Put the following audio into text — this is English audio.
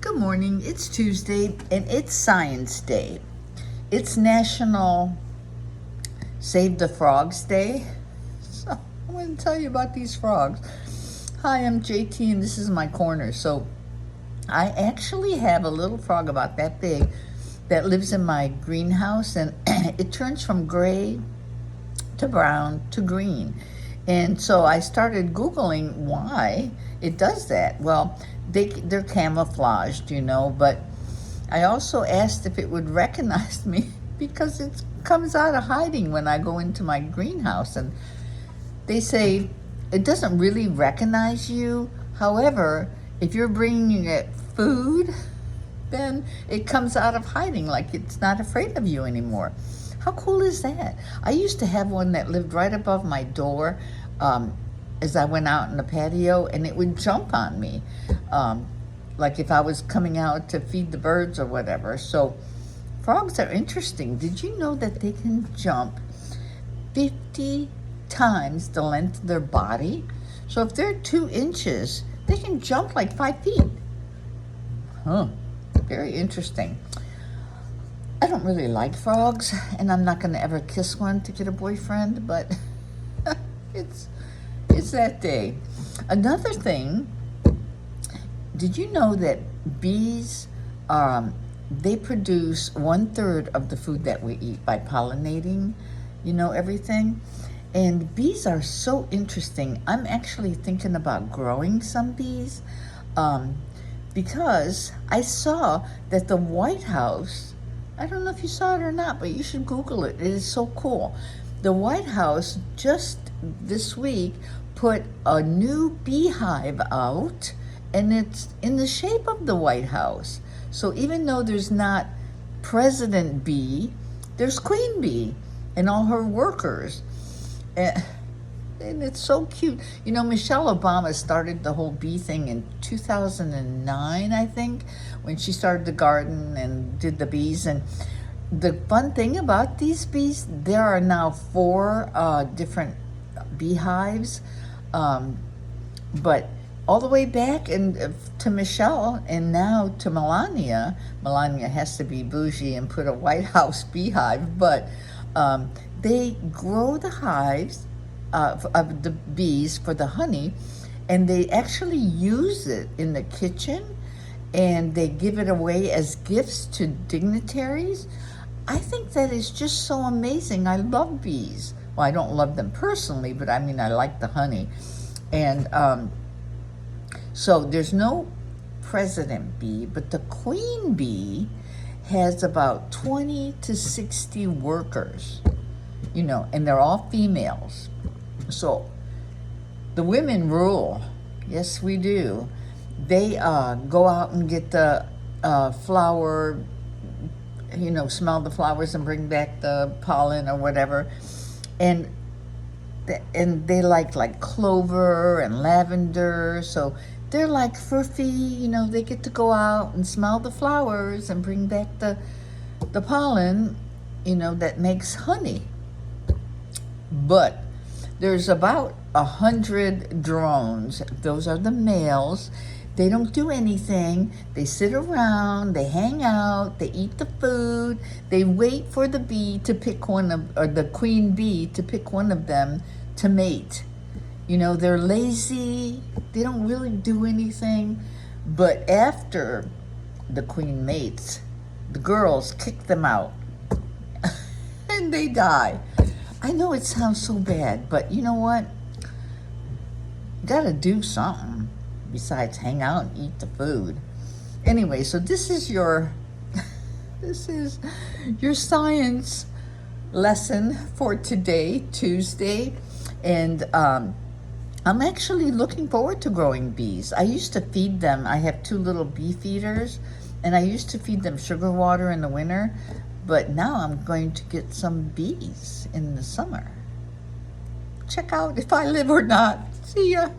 Good morning. It's Tuesday and it's Science Day. It's National Save the Frogs Day. So I'm going to tell you about these frogs. Hi, I'm JT and this is my corner. So I actually have a little frog about that big that lives in my greenhouse, and it turns from gray to brown to green. And so I started Googling why it does that. Well, they're camouflaged, but I also asked if it would recognize me because it comes out of hiding when I go into my greenhouse. And they say it doesn't really recognize you. However, if you're bringing it food, then it comes out of hiding like it's not afraid of you anymore. How cool is that? I used to have one that lived right above my door as I went out in the patio, and it would jump on me, like if I was coming out to feed the birds or whatever. So frogs are interesting. Did you know that they can jump 50 times the length of their body? So if they're 2 inches, they can jump like 5 feet. Very interesting. I don't really like frogs, and I'm not going to ever kiss one to get a boyfriend, but it's that day. Another thing, did you know that bees, they produce 1/3 of the food that we eat by pollinating, everything? And bees are so interesting. I'm actually thinking about growing some bees, because I saw that the White House, I don't know if you saw it or not, but you should Google it. It is so cool. The White House just this week put a new beehive out, and it's in the shape of the White House. So even though there's not President Bee, there's Queen Bee and all her workers. And it's so cute. Michelle Obama started the whole bee thing in 2009, I think, when she started the garden and did the bees. And the fun thing about these bees, there are now 4 different beehives, but all the way back to Michelle and now to Melania. Melania has to be bougie and put a White House beehive, but they grow the hives of the bees for the honey, and they actually use it in the kitchen, and they give it away as gifts to dignitaries. I think that is just so amazing. I love bees. Well, I don't love them personally, but I like the honey. And so there's no president bee, but the queen bee has about 20 to 60 workers, and they're all females. So the women rule. Yes, we do. They go out and get the flower, smell the flowers and bring back the pollen or whatever. And they like clover and lavender. So they're like fluffy, they get to go out and smell the flowers and bring back the pollen, that makes honey. But there's about 100 drones. Those are the males. They don't do anything. They sit around, they hang out, they eat the food, they wait for the bee to pick or the queen bee to pick one of them to mate. They're lazy, they don't really do anything, but after the queen mates, the girls kick them out and they die. I know it sounds so bad, but you know what? You gotta do something besides hang out and eat the food. Anyway, so this is your science lesson for today, Tuesday. And I'm actually looking forward to growing bees. I used to feed them. I have 2 little bee feeders, and I used to feed them sugar water in the winter. But now I'm going to get some bees in the summer. Check out if I live or not. See ya.